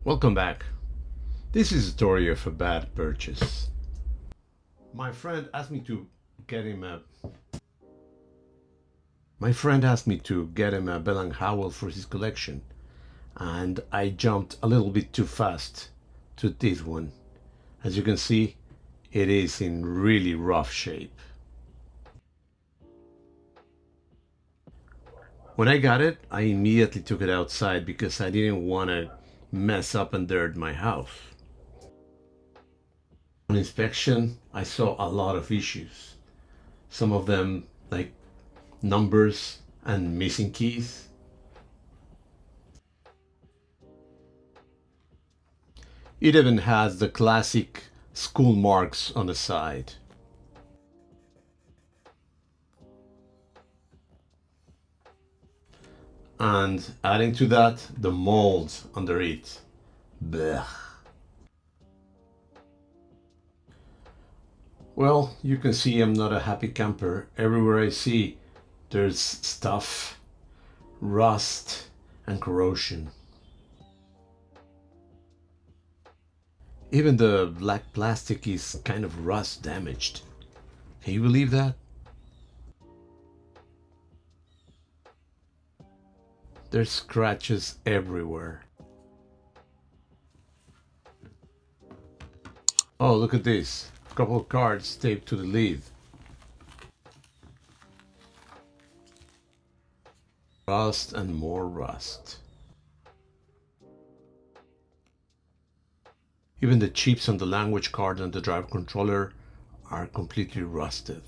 Welcome back. This is a story of a bad purchase. My friend asked me to get him a Bell Howell for his collection, and I jumped a little bit too fast to this one. As you can see, it is in really rough shape. When I got it, I immediately took it outside because I didn't want to mess up and dirt my house. On inspection, I saw a lot of issues. Some of them like numbers and missing keys. It even has the classic school marks on the side. And adding to that, the mold under it. Blech. Well, you can see I'm not a happy camper. Everywhere I see, there's stuff, rust, and corrosion. Even the black plastic is kind of rust damaged. Can you believe that? There's scratches everywhere. Oh, look at this. A couple of cards taped to the lid. Rust and more rust. Even the chips on the language card and the drive controller are completely rusted.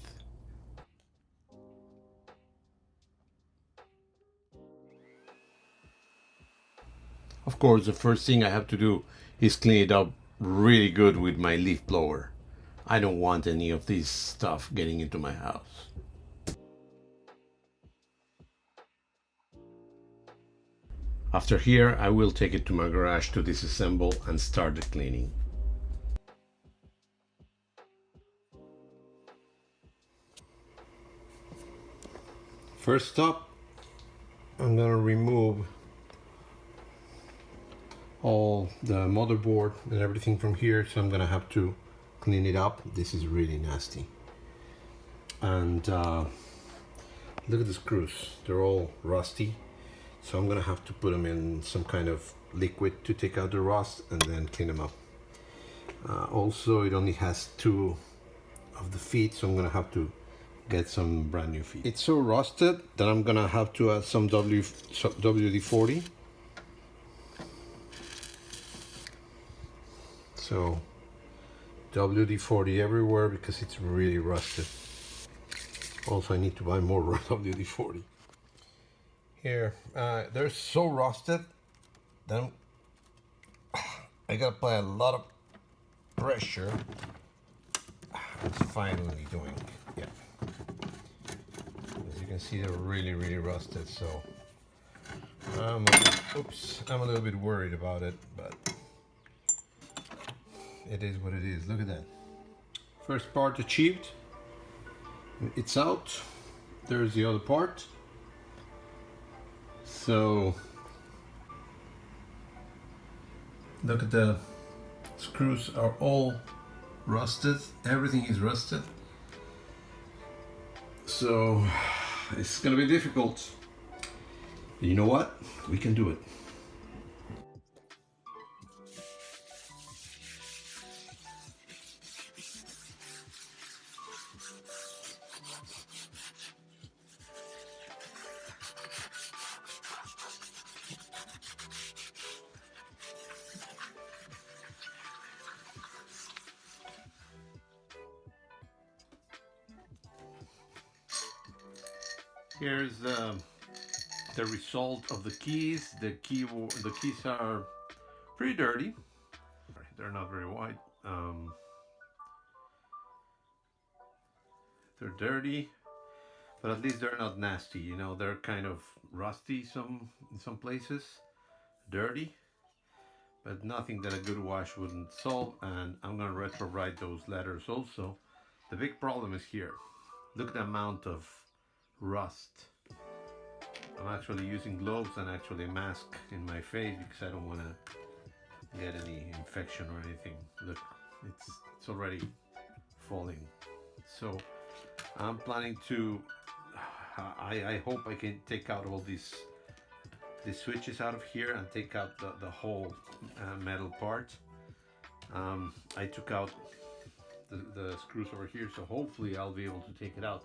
Of course, the first thing I have to do is clean it up really good with my leaf blower. I don't want any of this stuff getting into my house. After here, I will take it to my garage to disassemble and start the cleaning. First up, I'm gonna remove all the motherboard and everything from here, so I'm gonna have to clean it up. This is really nasty. And look at the screws, they're all rusty, so I'm gonna have to put them in some kind of liquid to take out the rust and then clean them up. Also, it only has 2 of the feet, so I'm gonna have to get some brand new feet. It's so rusted that I'm gonna have to add some WD-40. So WD-40 everywhere because it's really rusted. Also, I need to buy more WD-40. Here, they're so rusted that I gotta apply a lot of pressure. It's finally doing, yeah. As you can see, they're really, really rusted. So I'm a little bit worried about it, but it is what it is. Look at that. First part achieved. It's out. There's the other part. So look at the screws are all rusted. Everything is rusted. So it's gonna be difficult. You know what? We can do it. Here's the result of the keys. The keys are pretty dirty. They're not very white. They're dirty, but at least they're not nasty. You know, they're kind of rusty in some places, dirty, but nothing that a good wash wouldn't solve. And I'm gonna retrobrite those letters also. The big problem is here. Look at the amount of rust. I'm actually using gloves and actually a mask in my face because I don't want to get any infection or anything. Look, it's already falling. So I'm planning to, I hope I can take out all these switches out of here and take out the whole metal part. I took out the screws over here, so hopefully I'll be able to take it out.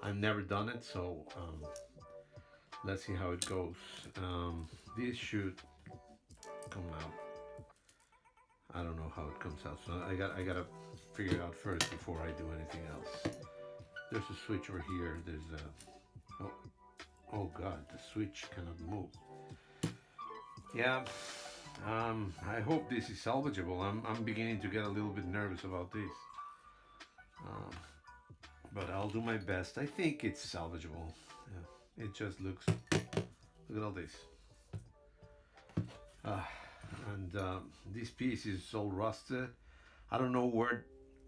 I've never done it, so let's see how it goes. This should come out. I don't know how it comes out, so I gotta figure it out first before I do anything else. There's a switch over here. There's a oh god, the switch cannot move. Yeah, I hope this is salvageable. I'm beginning to get a little bit nervous about this, but I'll do my best. I think it's salvageable. Yeah, it just looks. Look at all this. And this piece is all rusted. I don't know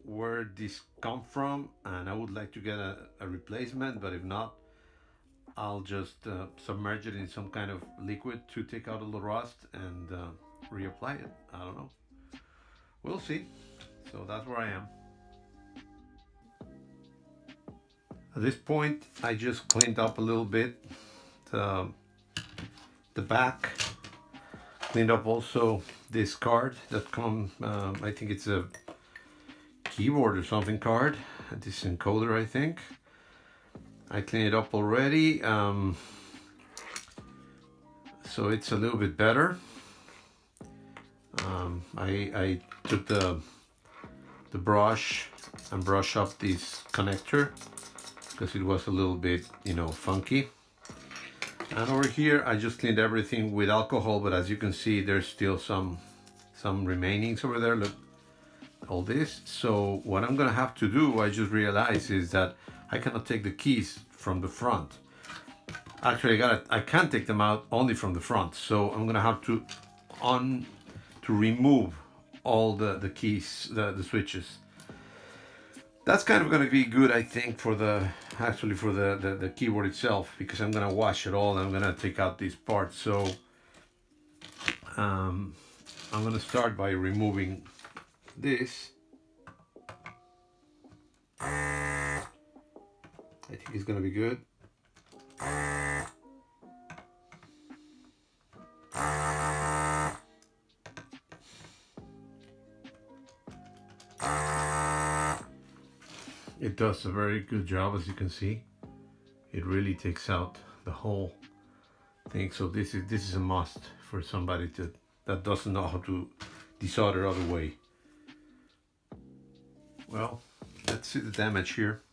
where this come from, and I would like to get a replacement, but if not, I'll just submerge it in some kind of liquid to take out all the rust and reapply it. I don't know. We'll see. So that's where I am. At this point, I just cleaned up a little bit the back. Cleaned up also this card that come. I think it's a keyboard or something card. This encoder, I think. I cleaned it up already, so it's a little bit better. I took the brush and brush up this connector because it was a little bit, funky. And over here, I just cleaned everything with alcohol, but as you can see, there's still some remainings over there. Look, all this. So what I'm gonna have to do, I just realized, is that I cannot take the keys from the front. Actually, I can take them out only from the front. So I'm gonna have to remove all the keys, the switches. That's kind of gonna be good, I think, for the keyboard itself, because I'm gonna wash it all and I'm gonna take out these parts. So I'm gonna start by removing this. I think it's gonna be good. It does a very good job, as you can see. It really takes out the whole thing. So this is a must for somebody that doesn't know how to desolder other way. Well, let's see the damage here.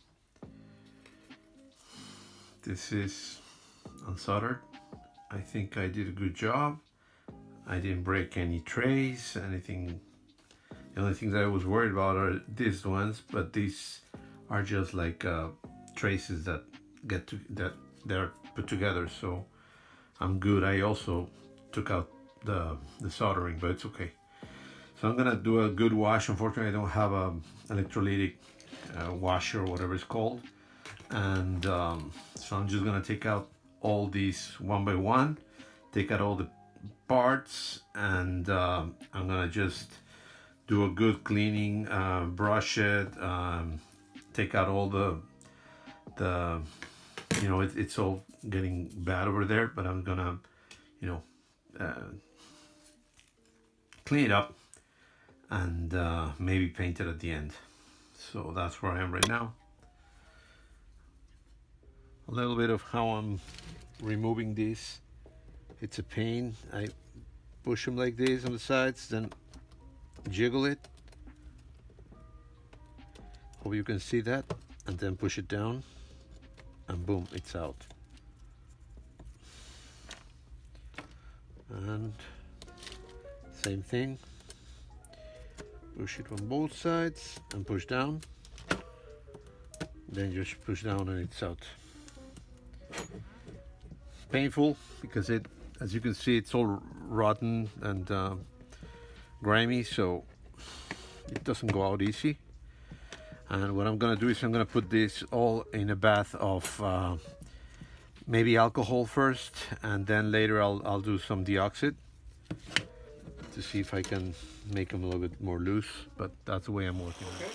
This is unsoldered. I think I did a good job. I didn't break any trays, anything. The only thing that I was worried about are these ones, but these are just like traces that they're put together, so I'm good. I also took out the soldering, but it's okay. So I'm gonna do a good wash. Unfortunately, I don't have a electrolytic washer or whatever it's called, and so I'm just gonna take out all these one by one, take out all the parts, and I'm gonna just do a good cleaning, brush it, take out all the it's all getting bad over there, but I'm gonna clean it up and maybe paint it at the end. So that's where I am right now. A little bit of how I'm removing this. It's a pain. I push them like this on the sides, then jiggle it. Hope you can see that, and then push it down, and boom, it's out. And same thing, push it on both sides and push down, then just push down and it's out. Painful because as you can see, it's all rotten and grimy, so it doesn't go out easy. And what I'm gonna do is I'm gonna put this all in a bath of maybe alcohol first, and then later I'll do some deoxit to see if I can make them a little bit more loose, but that's the way I'm working on it.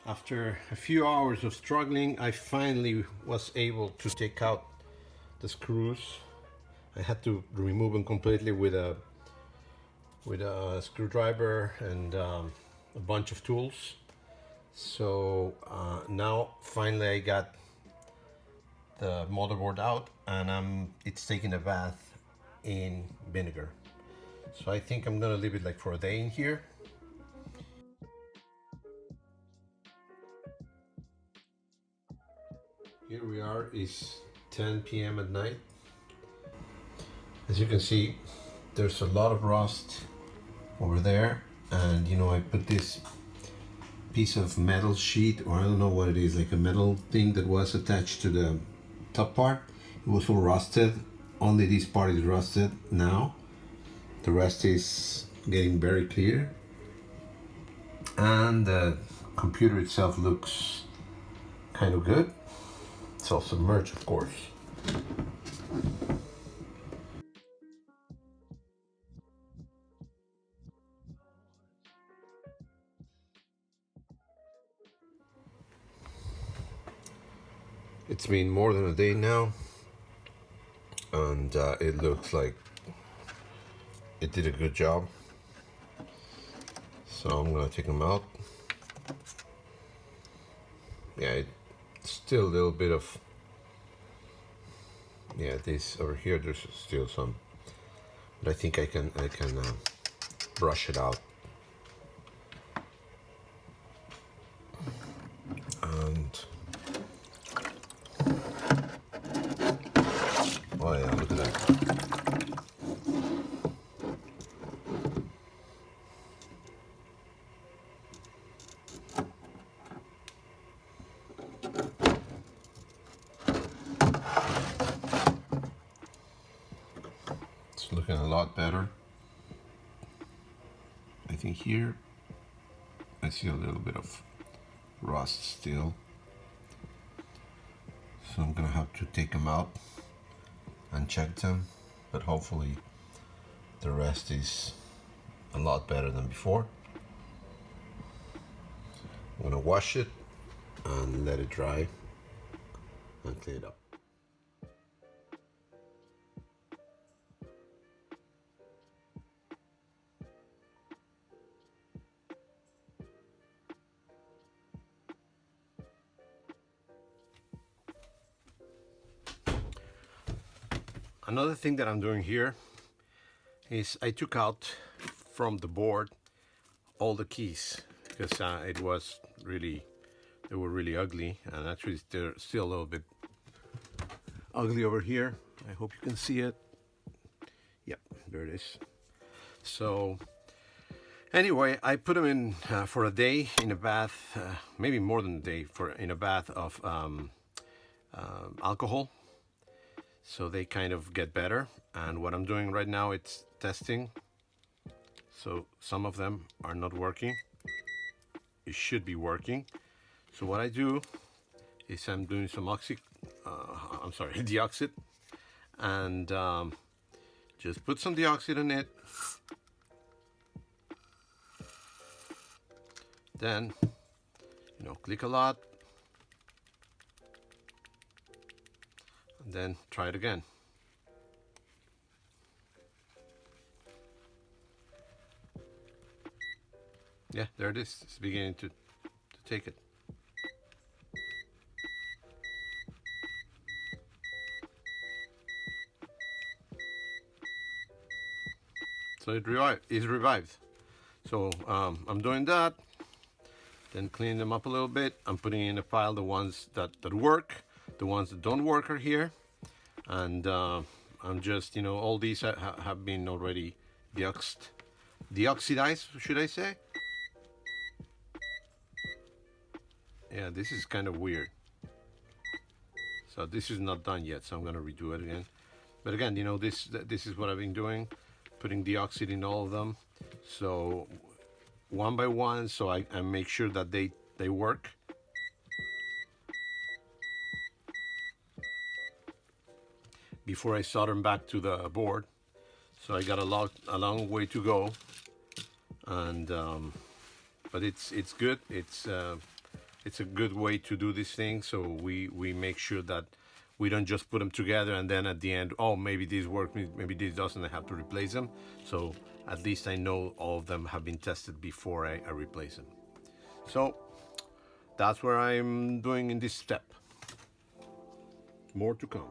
After a few hours of struggling, I finally was able to take out the screws. I had to remove them completely with a screwdriver and a bunch of tools. So now finally I got the motherboard out, and it's taking a bath in vinegar. So I think I'm gonna leave it like for a day in here. Here we are, it's 10 p.m. at night. As you can see, there's a lot of rust over there, and you know, I put this piece of metal sheet, or I don't know what it is, like a metal thing that was attached to the top part. It was all rusted. Only this part is rusted now. The rest is getting very clear, and the computer itself looks kind of good. It's all submerged, of course. It's been more than a day now, and it looks like it did a good job. So I'm gonna take them out. Yeah, it's still a little bit of, yeah, this over here, there's still some, but I think I can brush it out. And oh yeah, look at that. It's looking a lot better. I think here I see a little bit of rust still, so I'm gonna have to take them out and check them, but hopefully the rest is a lot better than before. I'm gonna wash it and let it dry and clean it up. Another thing that I'm doing here is I took out from the board all the keys, because it was really, they were really ugly, and actually they're still a little bit ugly over here. I hope you can see it. Yep, there it is. So anyway, I put them in for a day in a bath, maybe more than a day, in a bath of alcohol, so they kind of get better. And what I'm doing right now, it's testing. So some of them are not working. It should be working. So what I do is I'm doing some deoxit, and just put some deoxit in it. Then, you know, click a lot, and then try it again. Yeah, there it is. It's beginning to take it. So it is revived. So I'm doing that, then cleaning them up a little bit. I'm putting in a pile the ones that work. The ones that don't work are here. And I'm just, you know, all these have been already deoxidized, should I say? Yeah, this is kind of weird. So this is not done yet, so I'm gonna redo it again. But again, you know, this is what I've been doing, putting the oxide in all of them. So one by one, so I make sure that they work. Before I solder them back to the board. So I got a long way to go. And but it's good. It's a good way to do this thing. So we make sure that we don't just put them together and then at the end, oh, maybe this works, maybe this doesn't, I have to replace them. So at least I know all of them have been tested before I replace them. So that's what I'm doing in this step. More to come.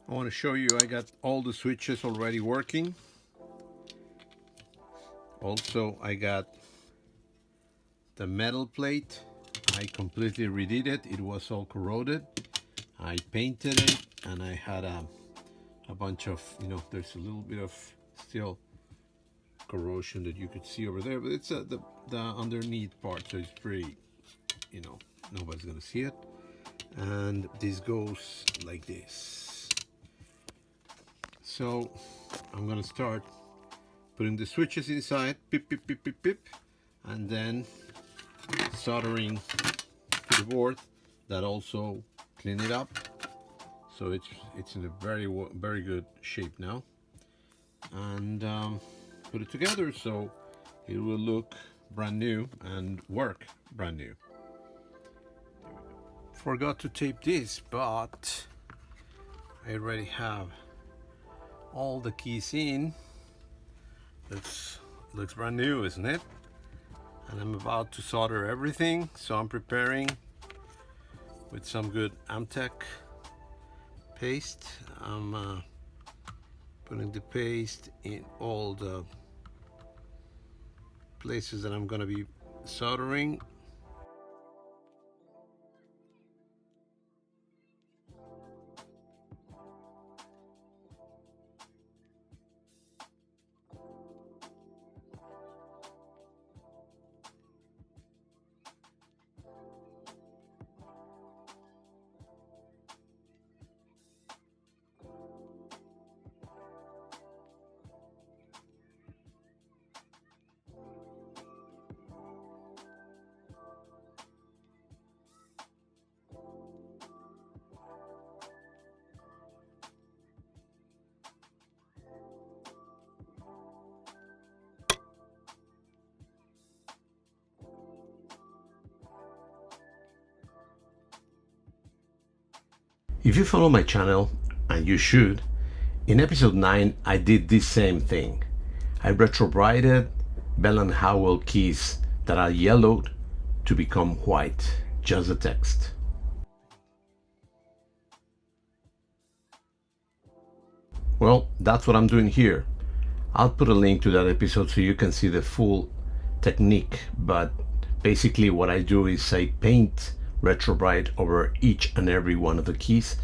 I want to show you, I got all the switches already working. Also, I got the metal plate. I completely redid it. It was all corroded. I painted it, and I had a bunch of, you know, there's a little bit of still corrosion that you could see over there, but it's the underneath part, so it's pretty, you know, nobody's gonna see it. And this goes like this. So I'm gonna start putting the switches inside, pip, pip, pip, pip, pip, and then soldering to the board. That also clean it up, so it's in a very good shape now, and put it together so it will look brand new and work brand new. Forgot to tape this, but I already have all the keys in. This looks brand new, isn't it? And I'm about to solder everything, so I'm preparing with some good Amtech paste. I'm putting the paste in all the places that I'm gonna be soldering. If you follow my channel, and you should, in episode 9 I did this same thing. I retrobrited Bell Howell keys that are yellowed to become white, just the text. Well, that's what I'm doing here. I'll put a link to that episode so you can see the full technique, but basically what I do is I paint retrobrite over each and every one of the keys,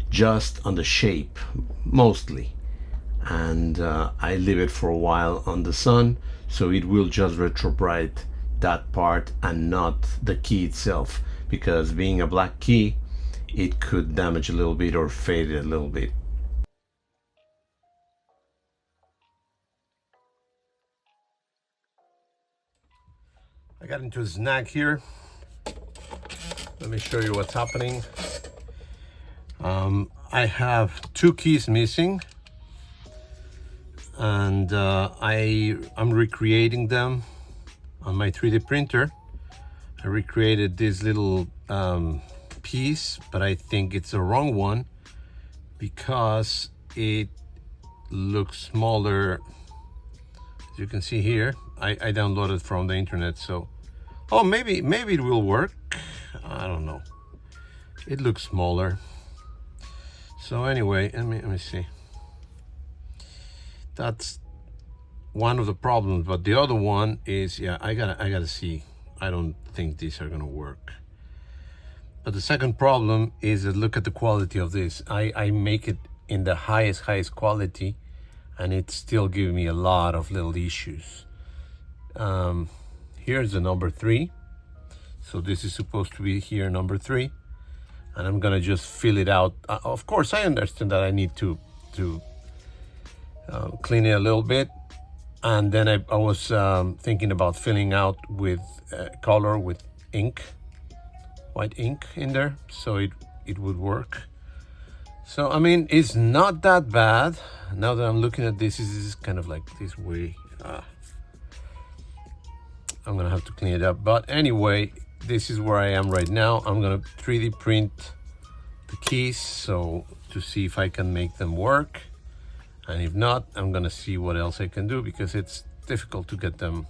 just on the shape mostly, and I leave it for a while on the sun, so it will just retrobrite that part and not the key itself, because being a black key, it could damage a little bit or fade it a little bit. I got into a snag here. Let me show you what's happening. I have 2 keys missing, and I'm recreating them on my 3D printer. I recreated this little piece, but I think it's the wrong one because it looks smaller. As you can see here, I downloaded from the internet, so oh, maybe it will work. I don't know. It looks smaller. So anyway, let me see. That's one of the problems, but the other one is, yeah, I gotta see. I don't think these are gonna work. But the second problem is that look at the quality of this. I make it in the highest quality, and it's still giving me a lot of little issues. Here's the number 3. So this is supposed to be here number 3, and I'm gonna just fill it out. Of course, I understand that I need to clean it a little bit, and then I was thinking about filling out with color with ink, white ink in there, so it would work. So I mean, it's not that bad. Now that I'm looking at this, is kind of like this way. I'm gonna have to clean it up, but anyway, this is where I am right now. I'm gonna 3D print the keys so to see if I can make them work, and if not, I'm gonna see what else I can do, because it's difficult to get them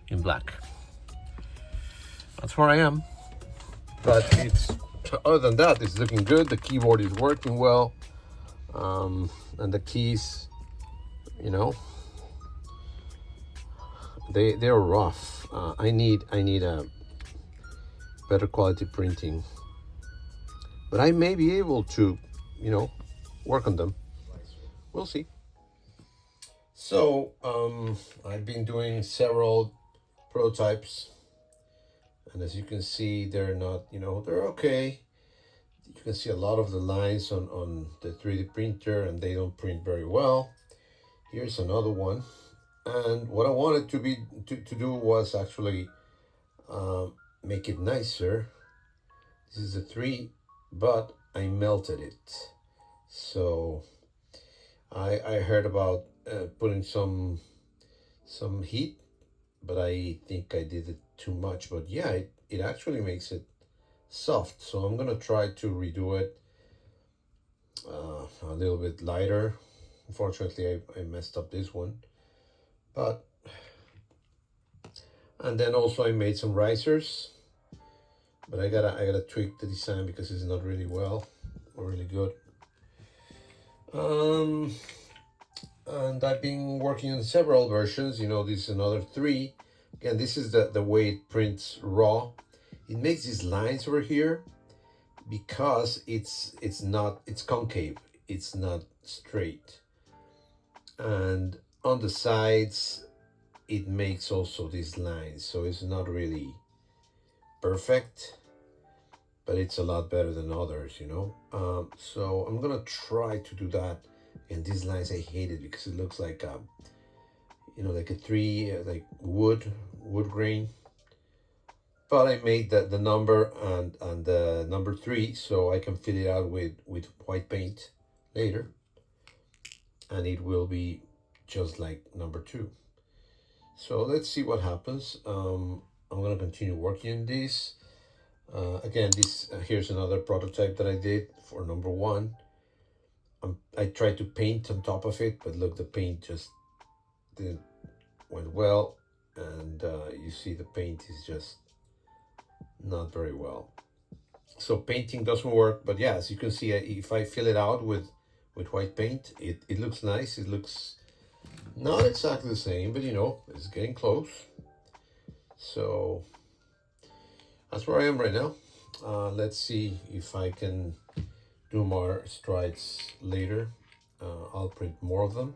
in black. That's where I am, but it's, other than that, it's looking good. The keyboard is working well, and the keys, you know, they're rough. I need a better quality printing, but I may be able to, you know, work on them. We'll see. So I've been doing several prototypes, and as you can see, they're not, you know, they're okay. You can see a lot of the lines on the 3D printer, and they don't print very well. Here's another one, and what I wanted to do was actually make it nicer. This is a 3, but I melted it. So I heard about putting some heat, but I think I did it too much. But yeah, it actually makes it soft. So I'm gonna try to redo it a little bit lighter. Unfortunately, I messed up this one, but, and then also I made some risers, but I gotta tweak the design because it's not really well or really good. And I've been working on several versions. You know, this is another 3. Again, this is the way it prints raw. It makes these lines over here because it's concave. It's not straight. And on the sides, it makes also these lines. So it's not really perfect, but it's a lot better than others, you know. So I'm gonna try to do that. And these lines, I hate it because it looks like you know, like a 3, like wood grain. But I made the number and the number 3, so I can fill it out with white paint later, and it will be just like number 2. So let's see what happens. I'm gonna continue working on this. Again, this here's another prototype that I did for number 1. I tried to paint on top of it, but look, the paint just didn't went well, and you see the paint is just not very well. So painting doesn't work, but yeah, as you can see, if I fill it out with white paint, it looks nice. It looks not exactly the same, but you know, it's getting close. So that's where I am right now. Let's see if I can do more strides later. I'll print more of them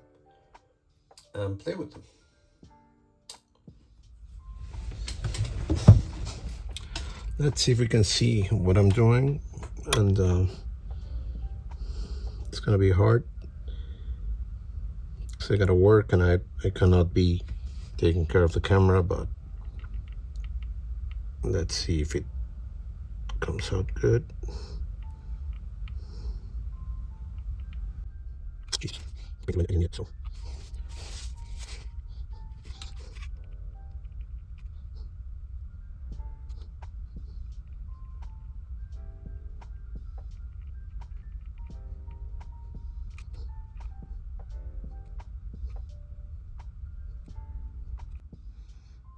and play with them. Let's see if we can see what I'm doing, and it's gonna be hard because I gotta work and I cannot be taking care of the camera, but let's see if it comes out good. Jeez, wait a minute, I didn't yet, so.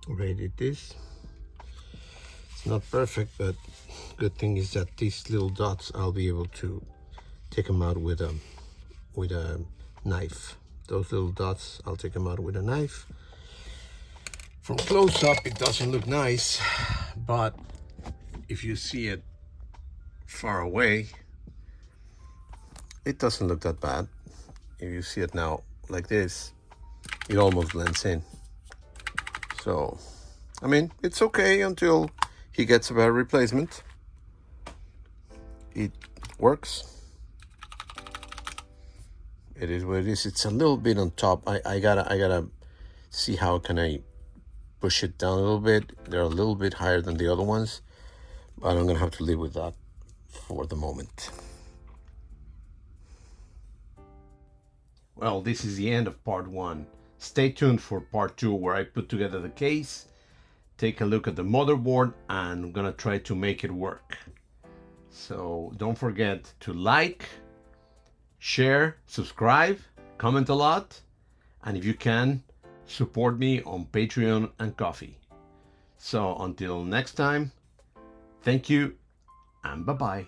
Already did this. It's not perfect, but good thing is that these little dots, I'll be able to take them out with a knife. Those little dots, I'll take them out with a knife. From close up, it doesn't look nice, but if you see it far away, it doesn't look that bad. If you see it now like this, it almost blends in. So, I mean, it's okay until he gets a better replacement. It works. It is what it is. It's a little bit on top. I gotta see how can I push it down a little bit. They're a little bit higher than the other ones, but I'm gonna have to live with that for the moment. Well, this is the end of part 1. Stay tuned for part 2, where I put together the case, take a look at the motherboard, and I'm gonna try to make it work. So don't forget to like, share, subscribe, comment a lot, and if you can, support me on Patreon and Ko-fi. So until next time, thank you and bye-bye.